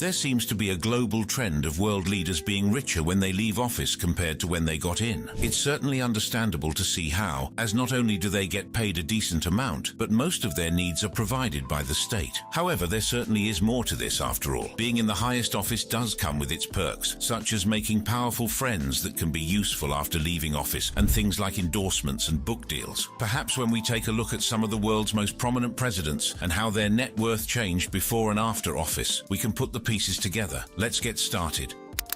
There seems to be a global trend of world leaders being richer when they leave office compared to when they got in. It's certainly understandable to see how, as not only do they get paid a decent amount, but most of their needs are provided by the state. However, there certainly is more to this after all. Being in the highest office does come with its perks, such as making powerful friends that can be useful after leaving office, and things like endorsements and book deals. Perhaps when we take a look at some of the world's most prominent presidents and how their net worth changed before and after office, we can put the pieces together. Let's get started.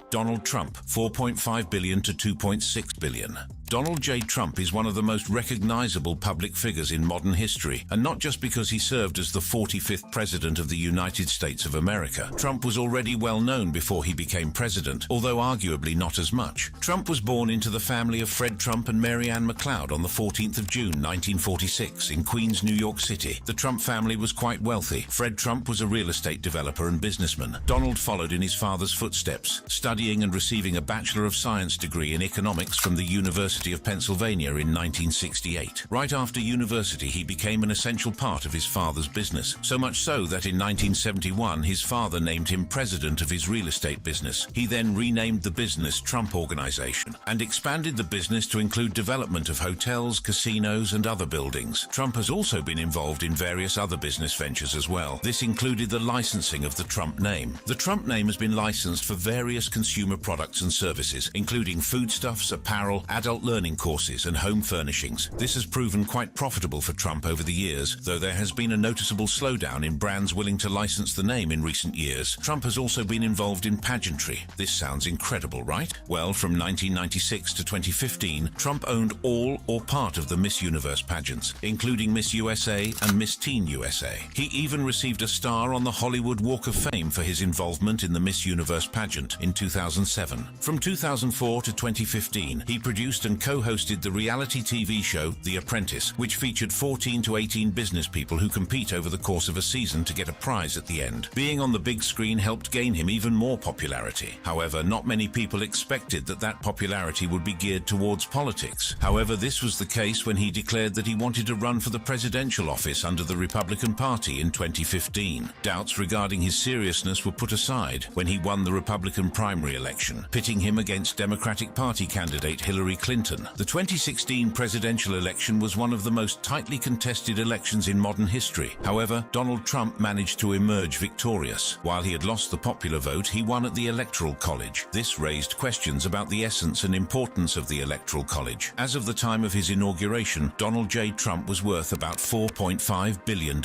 Donald Trump, 4.5 billion to 2.6 billion. Donald J. Trump is one of the most recognizable public figures in modern history, and not just because he served as the 45th President of the United States of America. Trump was already well known before he became president, although arguably not as much. Trump was born into the family of Fred Trump and Mary Ann McLeod on the 14th of June 1946 in Queens, New York City. The Trump family was quite wealthy. Fred Trump was a real estate developer and businessman. Donald followed in his father's footsteps, studying and receiving a Bachelor of Science degree in economics from the University of Pennsylvania in 1968. Right after university, he became an essential part of his father's business, so much so that in 1971 his father named him president of his real estate business. He then renamed the business Trump Organization and expanded the business to include development of hotels, casinos, and other buildings. Trump has also been involved in various other business ventures as well. This included the licensing of the Trump name. The Trump name has been licensed for various consumer products and services, including foodstuffs, apparel, adult learning courses, and home furnishings. This has proven quite profitable for Trump over the years, though there has been a noticeable slowdown in brands willing to license the name in recent years. Trump has also been involved in pageantry. This sounds incredible, right? Well, from 1996 to 2015, Trump owned all or part of the Miss Universe pageants, including Miss USA and Miss Teen USA. He even received a star on the Hollywood Walk of Fame for his involvement in the Miss Universe pageant in 2007. From 2004 to 2015, he produced and co-hosted the reality TV show The Apprentice, which featured 14 to 18 business people who compete over the course of a season to get a prize at the end. Being on the big screen helped gain him even more popularity. However, not many people expected that popularity would be geared towards politics. However, this was the case when he declared that he wanted to run for the presidential office under the Republican Party in 2015. Doubts regarding his seriousness were put aside when he won the Republican primary election, pitting him against Democratic Party candidate Hillary Clinton. The 2016 presidential election was one of the most tightly contested elections in modern history. However, Donald Trump managed to emerge victorious. While he had lost the popular vote, he won at the Electoral College. This raised questions about the essence and importance of the Electoral College. As of the time of his inauguration, Donald J. Trump was worth about $4.5 billion.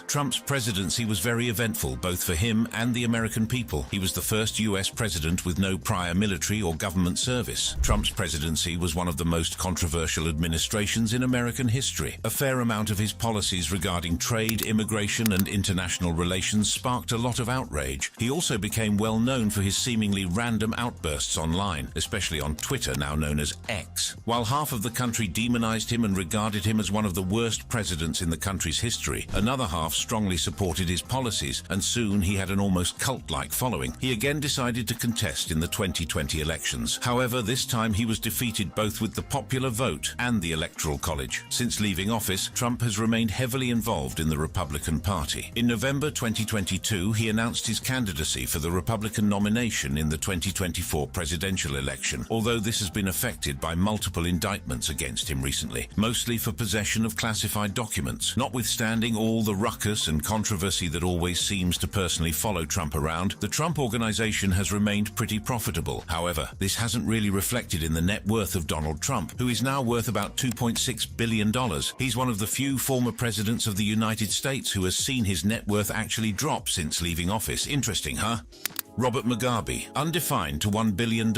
Trump's presidency was very eventful, both for him and the American people. He was the first U.S. president with no prior military or government service. Trump's presidency was one of the most controversial administrations in American history. A fair amount of his policies regarding trade, immigration, and international relations sparked a lot of outrage. He also became well known for his seemingly random outbursts online, especially on Twitter, now known as X. While half of the country demonized him and regarded him as one of the worst presidents in the country's history, another half strongly supported his policies, and soon he had an almost cult-like following. He again decided to contest in the 2020 elections. However, this time he was defeated both with the popular vote and the Electoral College. Since leaving office, Trump has remained heavily involved in the Republican Party. In November 2022, he announced his candidacy for the Republican nomination in the 2024 presidential election, although this has been affected by multiple indictments against him recently, mostly for possession of classified documents. Notwithstanding all the ruckus and controversy that always seems to personally follow Trump around, the Trump Organization has remained pretty profitable. However, this hasn't really reflected in the net worth of Donald Trump, who is now worth about $2.6 billion. He's one of the few former presidents of the United States who has seen his net worth actually drop since leaving office. Interesting, huh? Robert Mugabe, undefined to $1 billion.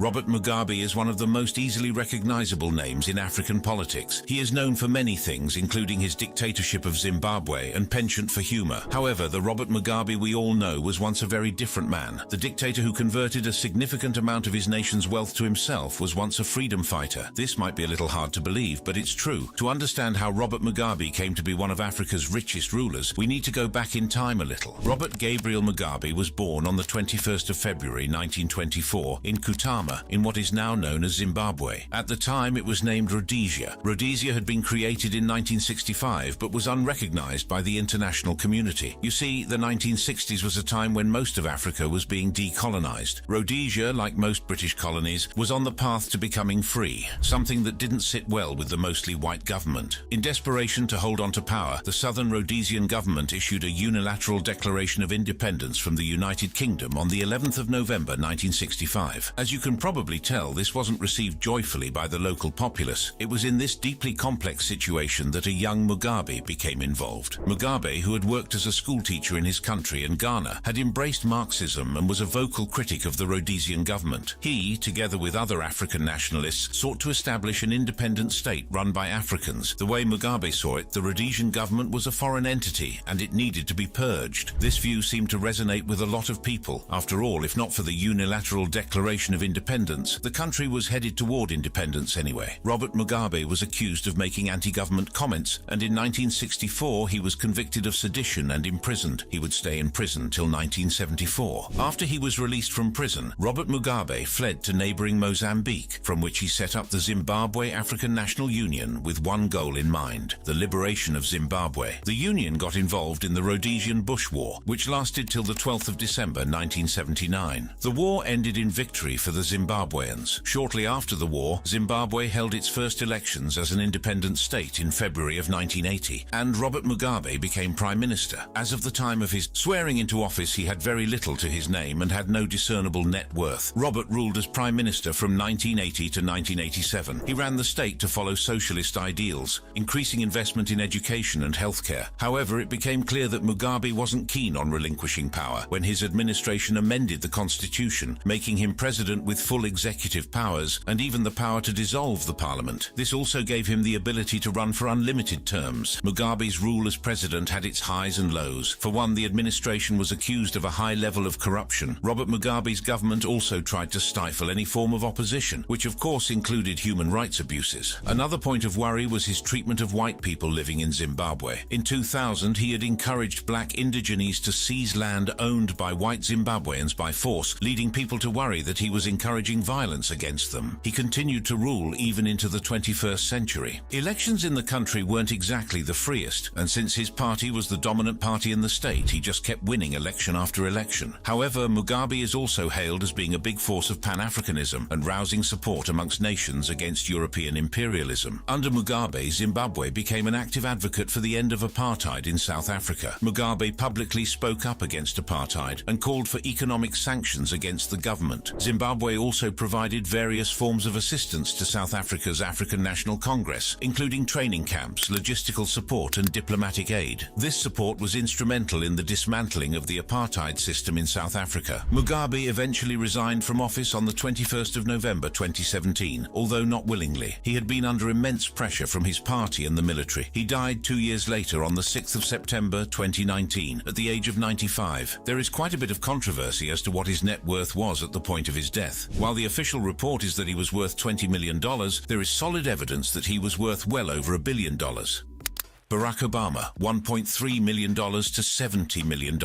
Robert Mugabe is one of the most easily recognizable names in African politics. He is known for many things, including his dictatorship of Zimbabwe and penchant for humor. However, the Robert Mugabe we all know was once a very different man. The dictator who converted a significant amount of his nation's wealth to himself was once a freedom fighter. This might be a little hard to believe, but it's true. To understand how Robert Mugabe came to be one of Africa's richest rulers, we need to go back in time a little. Robert Gabriel Mugabe was born on the 21st of February 1924 in Kutama, Obama in what is now known as Zimbabwe. At the time, it was named Rhodesia. Rhodesia had been created in 1965 but was unrecognized by the international community. You see, the 1960s was a time when most of Africa was being decolonized. Rhodesia, like most British colonies, was on the path to becoming free, something that didn't sit well with the mostly white government. In desperation to hold on to power, the Southern Rhodesian government issued a unilateral declaration of independence from the United Kingdom on the 11th of November 1965. As you can probably tell, this wasn't received joyfully by the local populace. It was in this deeply complex situation that a young Mugabe became involved. Mugabe, who had worked as a schoolteacher in his country in Ghana, had embraced Marxism and was a vocal critic of the Rhodesian government. He, together with other African nationalists, sought to establish an independent state run by Africans. The way Mugabe saw it, the Rhodesian government was a foreign entity and it needed to be purged. This view seemed to resonate with a lot of people. After all, if not for the unilateral declaration of independence, the country was headed toward independence anyway. Robert Mugabe was accused of making anti-government comments, and in 1964 he was convicted of sedition and imprisoned. He would stay in prison till 1974. After he was released from prison, Robert Mugabe fled to neighboring Mozambique, from which he set up the Zimbabwe African National Union with one goal in mind: the liberation of Zimbabwe. The union got involved in the Rhodesian Bush War, which lasted till the 12th of December 1979. The war ended in victory for the Zimbabweans. Shortly after the war, Zimbabwe held its first elections as an independent state in February of 1980, and Robert Mugabe became Prime Minister. As of the time of his swearing into office, he had very little to his name and had no discernible net worth. Robert ruled as Prime Minister from 1980 to 1987. He ran the state to follow socialist ideals, increasing investment in education and healthcare. However, it became clear that Mugabe wasn't keen on relinquishing power when his administration amended the constitution, making him president with full executive powers and even the power to dissolve the parliament. This also gave him the ability to run for unlimited terms. Mugabe's rule as president had its highs and lows. For one, the administration was accused of a high level of corruption. Robert Mugabe's government also tried to stifle any form of opposition, which of course included human rights abuses. Another point of worry was his treatment of white people living in Zimbabwe. In 2000, he had encouraged black indigenes to seize land owned by white Zimbabweans by force, leading people to worry that he was encouraging violence against them. He continued to rule even into the 21st century. Elections in the country weren't exactly the freest, and since his party was the dominant party in the state, he just kept winning election after election. However, Mugabe is also hailed as being a big force of Pan-Africanism and rousing support amongst nations against European imperialism. Under Mugabe, Zimbabwe became an active advocate for the end of apartheid in South Africa. Mugabe publicly spoke up against apartheid and called for economic sanctions against the government. Zimbabwe also provided various forms of assistance to South Africa's African National Congress, including training camps, logistical support and diplomatic aid. This support was instrumental in the dismantling of the apartheid system in South Africa. Mugabe eventually resigned from office on the 21st of November 2017, although not willingly. He had been under immense pressure from his party and the military. He died 2 years later on the 6th of September 2019 at the age of 95. There is quite a bit of controversy as to what his net worth was at the point of his death. While the official report is that he was worth $20 million, there is solid evidence that he was worth well over $1 billion. Barack Obama, $1.3 million to $70 million.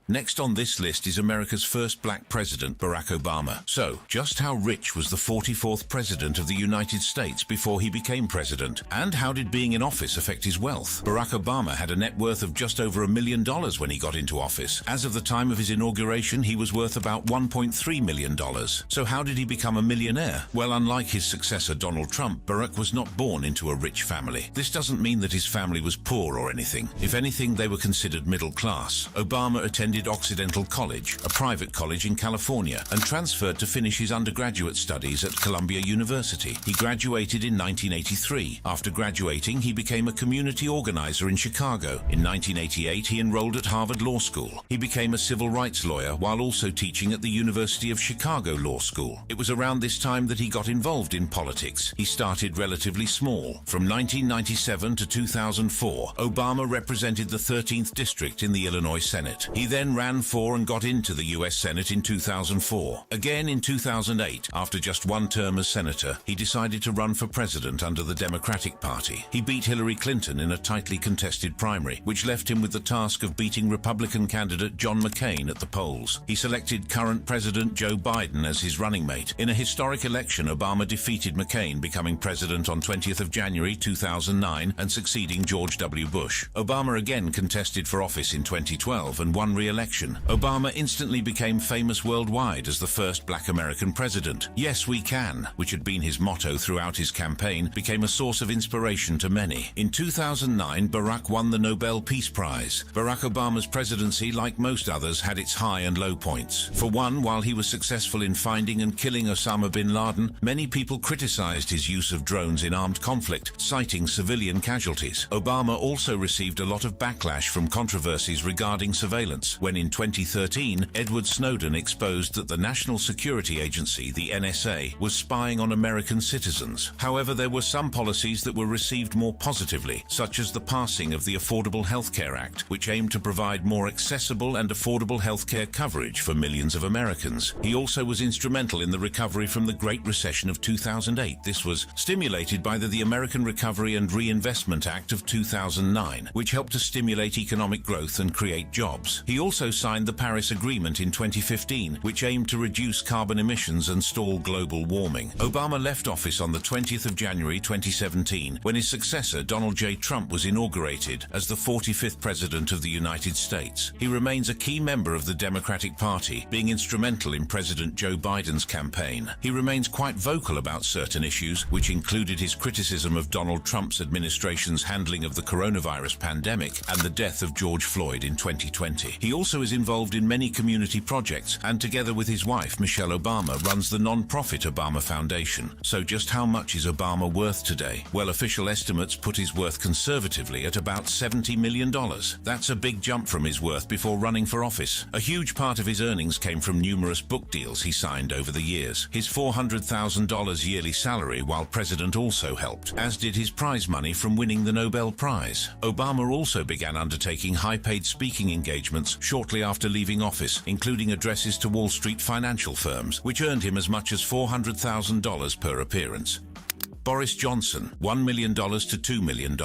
Next on this list is America's first black president, Barack Obama. So, just how rich was the 44th president of the United States before he became president? And how did being in office affect his wealth? Barack Obama had a net worth of just over $1 million when he got into office. As of the time of his inauguration, he was worth about $1.3 million. So how did he become a millionaire? Well, unlike his successor Donald Trump, Barack was not born into a rich family. This doesn't mean that his family was poor or anything. If anything, they were considered middle class. Obama attended Occidental College, a private college in California, and transferred to finish his undergraduate studies at Columbia University. He graduated in 1983. After graduating, he became a community organizer in Chicago. In 1988, he enrolled at Harvard Law School. He became a civil rights lawyer while also teaching at the University of Chicago Law School. It was around this time that he got involved in politics. He started relatively small. From 1997 to 2004, Obama represented the 13th District in the Illinois Senate. He then then ran for and got into the US Senate in 2004. Again in 2008, after just one term as senator, he decided to run for president under the Democratic Party. He beat Hillary Clinton in a tightly contested primary, which left him with the task of beating Republican candidate John McCain at the polls. He selected current President Joe Biden as his running mate. In a historic election, Obama defeated McCain, becoming president on 20th of January 2009 and succeeding George W. Bush. Obama again contested for office in 2012 and won re-election. Obama instantly became famous worldwide as the first black American president. "Yes, we can," which had been his motto throughout his campaign, became a source of inspiration to many. In 2009, Barack won the Nobel Peace Prize. Barack Obama's presidency, like most others, had its high and low points. For one, while he was successful in finding and killing Osama bin Laden, many people criticized his use of drones in armed conflict, citing civilian casualties. Obama also received a lot of backlash from controversies regarding surveillance, when in 2013, Edward Snowden exposed that the National Security Agency, the NSA, was spying on American citizens. However, there were some policies that were received more positively, such as the passing of the Affordable Health Care Act, which aimed to provide more accessible and affordable healthcare coverage for millions of Americans. He also was instrumental in the recovery from the Great Recession of 2008. This was stimulated by the American Recovery and Reinvestment Act of 2009, which helped to stimulate economic growth and create jobs. He also signed the Paris Agreement in 2015, which aimed to reduce carbon emissions and stall global warming. Obama left office on the 20th of January 2017, when his successor, Donald J. Trump, was inaugurated as the 45th President of the United States. He remains a key member of the Democratic Party, being instrumental in President Joe Biden's campaign. He remains quite vocal about certain issues, which included his criticism of Donald Trump's administration's handling of the coronavirus pandemic and the death of George Floyd in 2020. He also is involved in many community projects and, together with his wife, Michelle Obama, runs the non-profit Obama Foundation. So just how much is Obama worth today? Well, official estimates put his worth conservatively at about $70 million. That's a big jump from his worth before running for office. A huge part of his earnings came from numerous book deals he signed over the years. His $400,000 yearly salary while president also helped, as did his prize money from winning the Nobel Prize. Obama also began undertaking high-paid speaking engagements shortly after leaving office, including addresses to Wall Street financial firms, which earned him as much as $400,000 per appearance. Boris Johnson, $1 million to $2 million.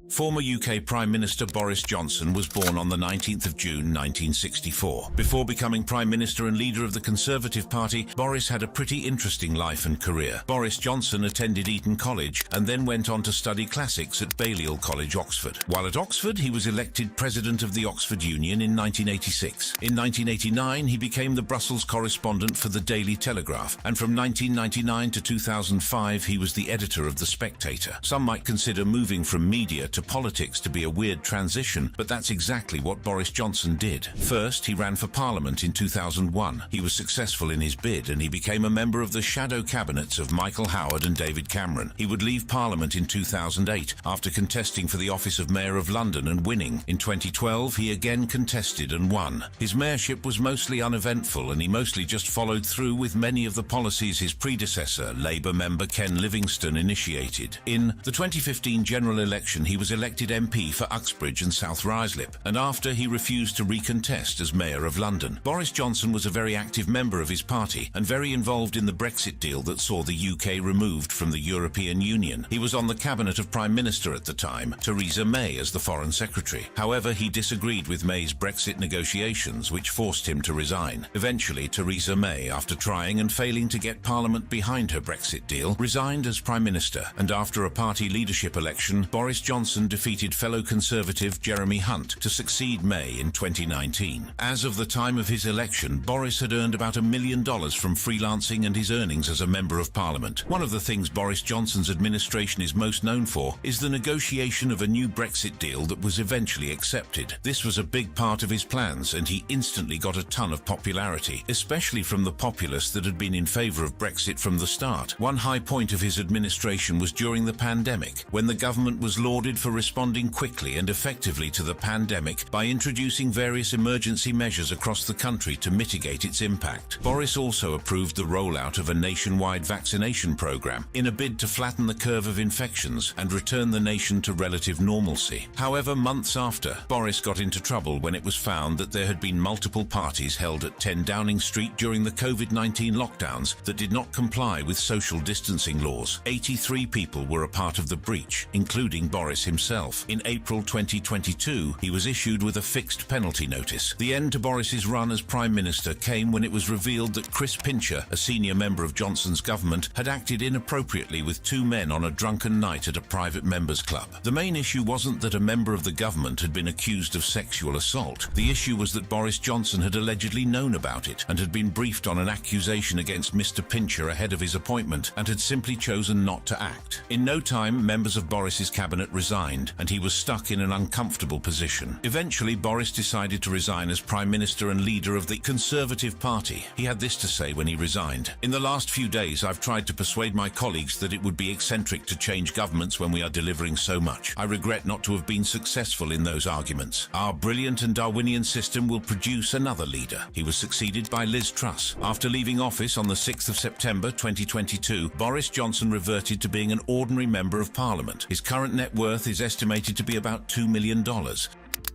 Former UK Prime Minister Boris Johnson was born on the 19th of June 1964. Before becoming Prime Minister and leader of the Conservative Party, Boris had a pretty interesting life and career. Boris Johnson attended Eton College and then went on to study classics at Balliol College, Oxford. While at Oxford, he was elected President of the Oxford Union in 1986. In 1989, he became the Brussels correspondent for the Daily Telegraph, and from 1999 to 2005, he was the editor of The Spectator. Some might consider moving from media to politics to be a weird transition, but that's exactly what Boris Johnson did. First, he ran for Parliament in 2001. He was successful in his bid, and he became a member of the shadow cabinets of Michael Howard and David Cameron. He would leave Parliament in 2008 after contesting for the office of Mayor of London and winning. In 2012, he again contested and won. His mayorship was mostly uneventful, and he mostly just followed through with many of the policies his predecessor, Labour member Ken Livingstone, initiated. In the 2015 general election, he was elected MP for Uxbridge and South Ruislip, and after he refused to recontest as Mayor of London. Boris Johnson was a very active member of his party and very involved in the Brexit deal that saw the UK removed from the European Union. He was on the cabinet of Prime Minister at the time, Theresa May as the Foreign Secretary. However, he disagreed with May's Brexit negotiations, which forced him to resign. Eventually, Theresa May, after trying and failing to get Parliament behind her Brexit deal, resigned as Prime Minister, and after a party leadership election, Boris Johnson defeated fellow Conservative Jeremy Hunt to succeed May in 2019. As of the time of his election, Boris had earned about $1 million from freelancing and his earnings as a Member of Parliament. One of the things Boris Johnson's administration is most known for is the negotiation of a new Brexit deal that was eventually accepted. This was a big part of his plans, and he instantly got a ton of popularity, especially from the populace that had been in favour of Brexit from the start. One high point of his administration was during the pandemic, when the government was lauded for responding quickly and effectively to the pandemic by introducing various emergency measures across the country to mitigate its impact. Boris also approved the rollout of a nationwide vaccination program in a bid to flatten the curve of infections and return the nation to relative normalcy. However, months after, Boris got into trouble when it was found that there had been multiple parties held at 10 Downing Street during the COVID-19 lockdowns that did not comply with social distancing laws. 83 people were a part of the breach, including Boris himself. In April 2022, he was issued with a fixed penalty notice. The end to Boris's run as Prime Minister came when it was revealed that Chris Pincher, a senior member of Johnson's government, had acted inappropriately with two men on a drunken night at a private members' club. The main issue wasn't that a member of the government had been accused of sexual assault. The issue was that Boris Johnson had allegedly known about it and had been briefed on an accusation against Mr. Pincher ahead of his appointment and had simply chosen not to act. In no time, members of Boris's cabinet resigned, and he was stuck in an uncomfortable position. Eventually, Boris decided to resign as Prime Minister and leader of the Conservative Party. He had this to say when he resigned: "In the last few days, I've tried to persuade my colleagues that it would be eccentric to change governments when we are delivering so much. I regret not to have been successful in those arguments. Our brilliant and Darwinian system will produce another leader." He was succeeded by Liz Truss. After leaving office on the 6th of September 2022, Boris Johnson reverted to being an ordinary member of Parliament. His current net worth is estimated to be about $2 million.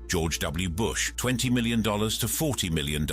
George W. Bush, $20 million to $40 million.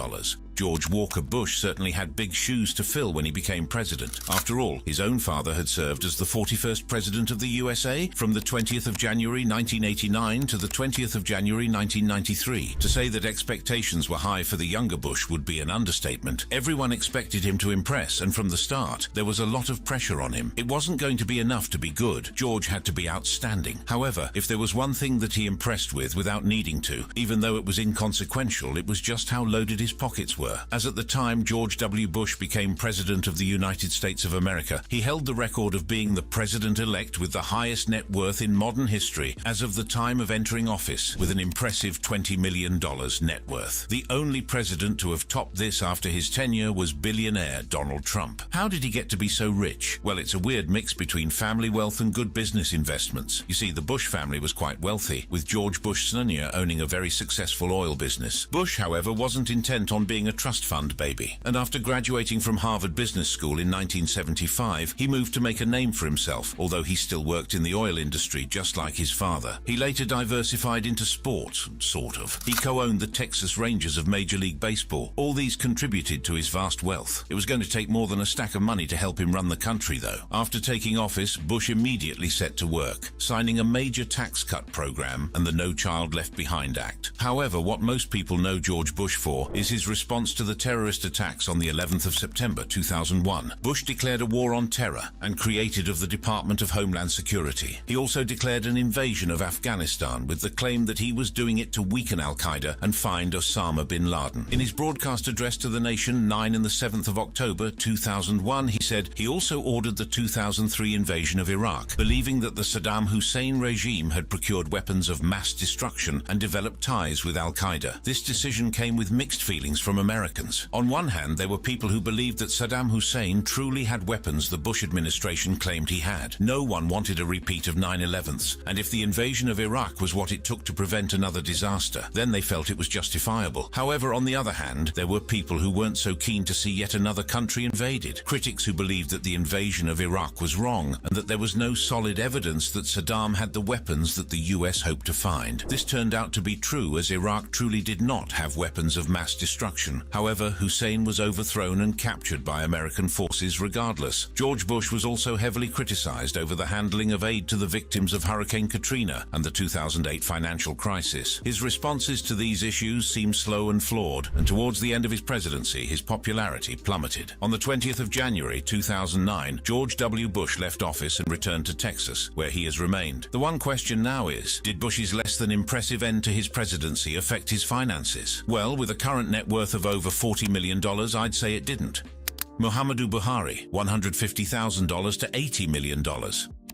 George Walker Bush certainly had big shoes to fill when he became president. After all, his own father had served as the 41st president of the USA from the 20th of January 1989 to the 20th of January 1993. To say that expectations were high for the younger Bush would be an understatement. Everyone expected him to impress, and from the start, there was a lot of pressure on him. It wasn't going to be enough to be good. George had to be outstanding. However, if there was one thing that he impressed with without needing to, even though it was inconsequential, it was just how loaded his pockets were. As at the time George W. Bush became President of the United States of America, he held the record of being the president-elect with the highest net worth in modern history as of the time of entering office, with an impressive $20 million net worth. The only president to have topped this after his tenure was billionaire Donald Trump. How did he get to be so rich? Well, it's a weird mix between family wealth and good business investments. You see, the Bush family was quite wealthy, with George Bush Sr. owning a very successful oil business. Bush, however, wasn't intent on being a trust fund baby, and after graduating from Harvard Business School in 1975, he moved to make a name for himself, although he still worked in the oil industry just like his father. He later diversified into sports, sort of. He co-owned the Texas Rangers of Major League Baseball. All these contributed to his vast wealth. It was going to take more than a stack of money to help him run the country, though. After taking office, Bush immediately set to work, signing a major tax cut program and the No Child Left Behind Act. However, what most people know George Bush for is his response to the terrorist attacks on the 11th of September 2001. Bush declared a war on terror and created of the Department of Homeland Security. He also declared an invasion of Afghanistan with the claim that he was doing it to weaken al-Qaeda and find Osama bin Laden. In his broadcast address to the nation 9 and the 7th of October 2001, he said he also ordered the 2003 invasion of Iraq, believing that the Saddam Hussein regime had procured weapons of mass destruction and developed ties with al-Qaeda. This decision came with mixed feelings from Americans. On one hand, there were people who believed that Saddam Hussein truly had weapons the Bush administration claimed he had. No one wanted a repeat of 9/11s, and if the invasion of Iraq was what it took to prevent another disaster, then they felt it was justifiable. However, on the other hand, there were people who weren't so keen to see yet another country invaded. Critics who believed that the invasion of Iraq was wrong and that there was no solid evidence that Saddam had the weapons that the US hoped to find. This turned out to be true, as Iraq truly did not have weapons of mass destruction. However, Hussein was overthrown and captured by American forces regardless. George Bush was also heavily criticized over the handling of aid to the victims of Hurricane Katrina and the 2008 financial crisis. His responses to these issues seemed slow and flawed, and towards the end of his presidency, his popularity plummeted. On the 20th of January 2009, George W. Bush left office and returned to Texas, where he has remained. The one question now is, did Bush's less than impressive end to his presidency affect his finances? Well, with a current net worth of over $40 million, I'd say it didn't. Muhammadu Buhari, $150,000 to $80 million.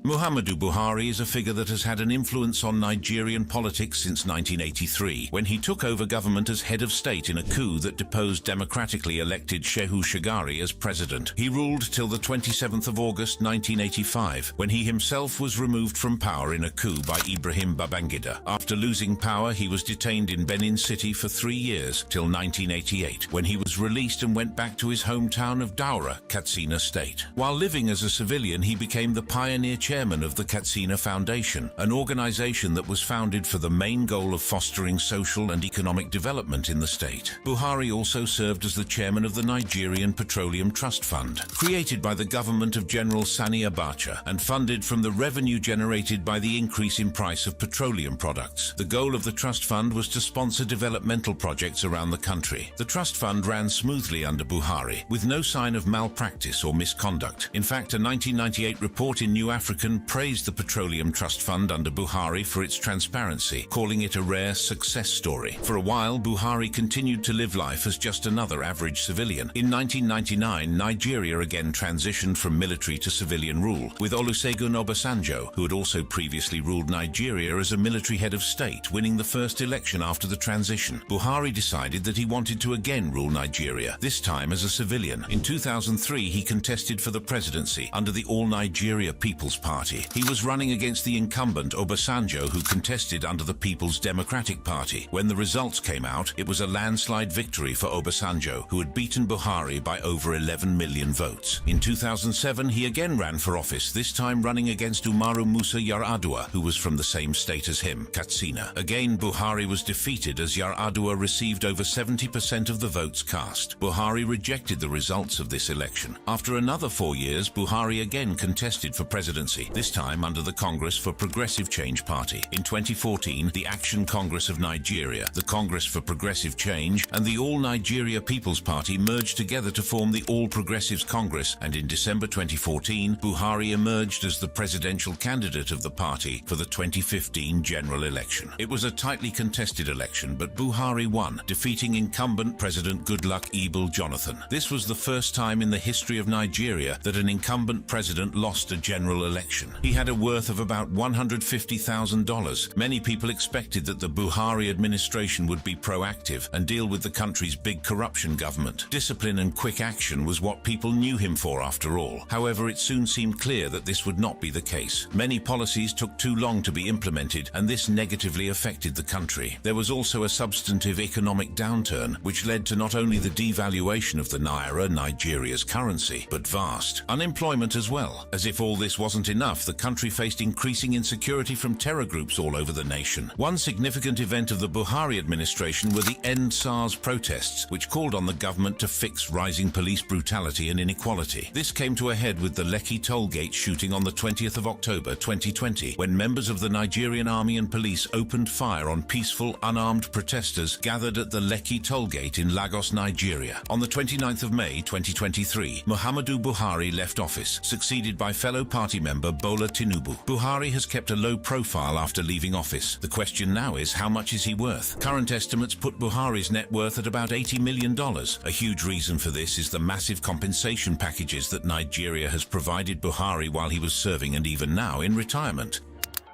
Muhammadu Buhari is a figure that has had an influence on Nigerian politics since 1983, when he took over government as head of state in a coup that deposed democratically elected Shehu Shagari as president. He ruled till the 27th of August 1985, when he himself was removed from power in a coup by Ibrahim Babangida. After losing power, he was detained in Benin City for 3 years, till 1988, when he was released and went back to his hometown of Daura, Katsina State. While living as a civilian, he became the pioneer chairman of the Katsina Foundation, an organization that was founded for the main goal of fostering social and economic development in the state. Buhari also served as the chairman of the Nigerian Petroleum Trust Fund, created by the government of General Sani Abacha and funded from the revenue generated by the increase in price of petroleum products. The goal of the trust fund was to sponsor developmental projects around the country. The trust fund ran smoothly under Buhari, with no sign of malpractice or misconduct. In fact, a 1998 report in New African praised the Petroleum Trust Fund under Buhari for its transparency, calling it a rare success story. For a while, Buhari continued to live life as just another average civilian. In 1999, Nigeria again transitioned from military to civilian rule, with Olusegun Obasanjo, who had also previously ruled Nigeria as a military head of state, winning the first election after the transition. Buhari decided that he wanted to again rule Nigeria, this time as a civilian. In 2003, he contested for the presidency under the All Nigeria People's Party. He was running against the incumbent Obasanjo, who contested under the People's Democratic Party. When the results came out, it was a landslide victory for Obasanjo, who had beaten Buhari by over 11 million votes. In 2007, he again ran for office, this time running against Umaru Musa Yar'Adua, who was from the same state as him, Katsina. Again, Buhari was defeated as Yar'Adua received over 70% of the votes cast. Buhari rejected the results of this election. After another 4 years, Buhari again contested for presidency, this time under the Congress for Progressive Change Party. In 2014, the Action Congress of Nigeria, the Congress for Progressive Change, and the All Nigeria People's Party merged together to form the All Progressives Congress, and in December 2014, Buhari emerged as the presidential candidate of the party for the 2015 general election. It was a tightly contested election, but Buhari won, defeating incumbent President Goodluck Ebele Jonathan. This was the first time in the history of Nigeria that an incumbent president lost a general election. He had a worth of about $150,000. Many people expected that the Buhari administration would be proactive and deal with the country's big corruption government. Discipline and quick action was what people knew him for after all. However, it soon seemed clear that this would not be the case. Many policies took too long to be implemented, and this negatively affected the country. There was also a substantive economic downturn, which led to not only the devaluation of the naira, Nigeria's currency, but vast unemployment as well. As if all this wasn't enough, the country faced increasing insecurity from terror groups all over the nation. One significant event of the Buhari administration were the End SARS protests, which called on the government to fix rising police brutality and inequality. This came to a head with the Lekki tollgate shooting on the 20th of October 2020, when members of the Nigerian Army and police opened fire on peaceful, unarmed protesters gathered at the Lekki tollgate in Lagos, Nigeria. On the 29th of May 2023, Muhammadu Buhari left office, succeeded by fellow party member Bola Tinubu. Buhari has kept a low profile after leaving office. The question now is, how much is he worth? Current estimates put Buhari's net worth at about $80 million. A huge reason for this is the massive compensation packages that Nigeria has provided Buhari while he was serving and even now in retirement.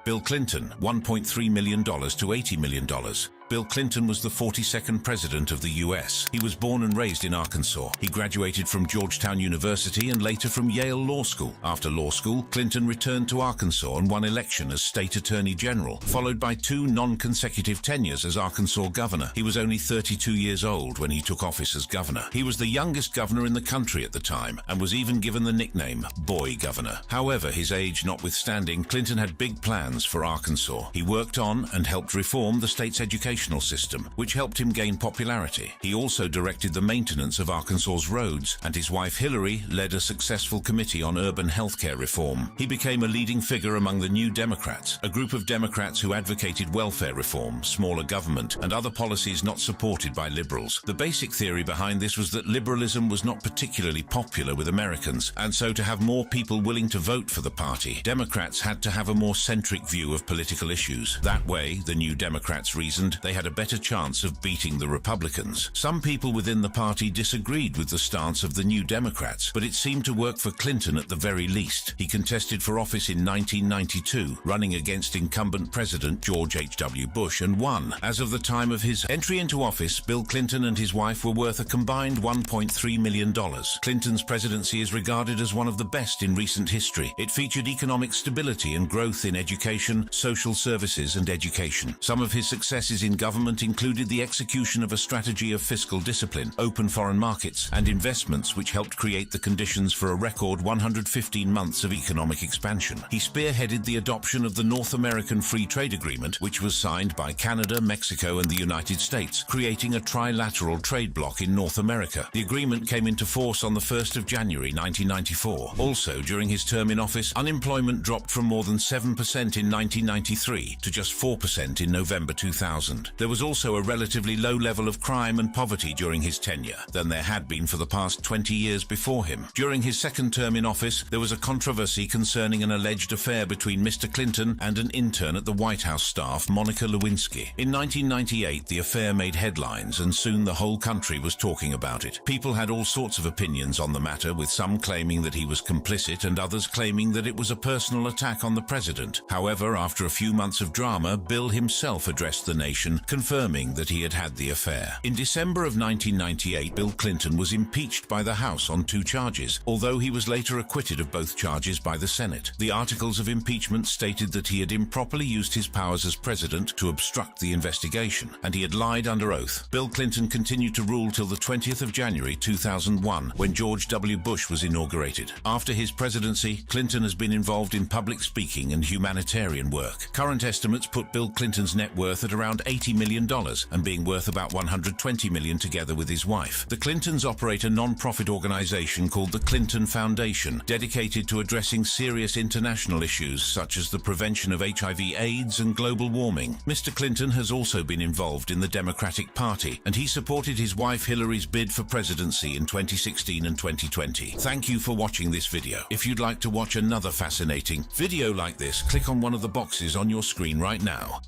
Bill Clinton, $1.3 million to $80 million. Bill Clinton was the 42nd president of the US. He was born and raised in Arkansas. He graduated from Georgetown University and later from Yale Law School. After law school, Clinton returned to Arkansas and won election as state attorney general, followed by 2 non-consecutive tenures as Arkansas governor. He was only 32 years old when he took office as governor. He was the youngest governor in the country at the time and was even given the nickname Boy Governor. However, his age notwithstanding, Clinton had big plans for Arkansas. He worked on and helped reform the state's education system, which helped him gain popularity. He also directed the maintenance of Arkansas's roads, and his wife Hillary led a successful committee on urban healthcare reform. He became a leading figure among the New Democrats, a group of Democrats who advocated welfare reform, smaller government, and other policies not supported by liberals. The basic theory behind this was that liberalism was not particularly popular with Americans, and so to have more people willing to vote for the party, Democrats had to have a more centric view of political issues. That way, the New Democrats reasoned, they had a better chance of beating the Republicans. Some people within the party disagreed with the stance of the New Democrats, but it seemed to work for Clinton at the very least. He contested for office in 1992, running against incumbent President George H.W. Bush, and won. As of the time of his entry into office, Bill Clinton and his wife were worth a combined $1.3 million. Clinton's presidency is regarded as one of the best in recent history. It featured economic stability and growth in education, social services, and education. Some of his successes in government included the execution of a strategy of fiscal discipline, open foreign markets, and investments which helped create the conditions for a record 115 months of economic expansion. He spearheaded the adoption of the North American Free Trade Agreement, which was signed by Canada, Mexico, and the United States, creating a trilateral trade bloc in North America. The agreement came into force on the 1st of January 1994. Also, during his term in office, unemployment dropped from more than 7% in 1993 to just 4% in November 2000. There was also a relatively low level of crime and poverty during his tenure than there had been for the past 20 years before him. During his second term in office, there was a controversy concerning an alleged affair between Mr. Clinton and an intern at the White House staff, Monica Lewinsky. In 1998, the affair made headlines, and soon the whole country was talking about it. People had all sorts of opinions on the matter, with some claiming that he was complicit and others claiming that it was a personal attack on the president. However, after a few months of drama, Bill himself addressed the nation, confirming that he had had the affair. In December of 1998, Bill Clinton was impeached by the House on 2 charges, although he was later acquitted of both charges by the Senate. The articles of impeachment stated that he had improperly used his powers as president to obstruct the investigation, and he had lied under oath. Bill Clinton continued to rule till the 20th of January 2001, when George W. Bush was inaugurated. After his presidency, Clinton has been involved in public speaking and humanitarian work. Current estimates put Bill Clinton's net worth at around $80 million, and being worth about $120 million together with his wife. The Clintons operate a non-profit organization called the Clinton Foundation, dedicated to addressing serious international issues such as the prevention of HIV/AIDS and global warming. Mr. Clinton has also been involved in the Democratic Party, and he supported his wife Hillary's bid for presidency in 2016 and 2020. Thank you for watching this video. If you'd like to watch another fascinating video like this, click on one of the boxes on your screen right now.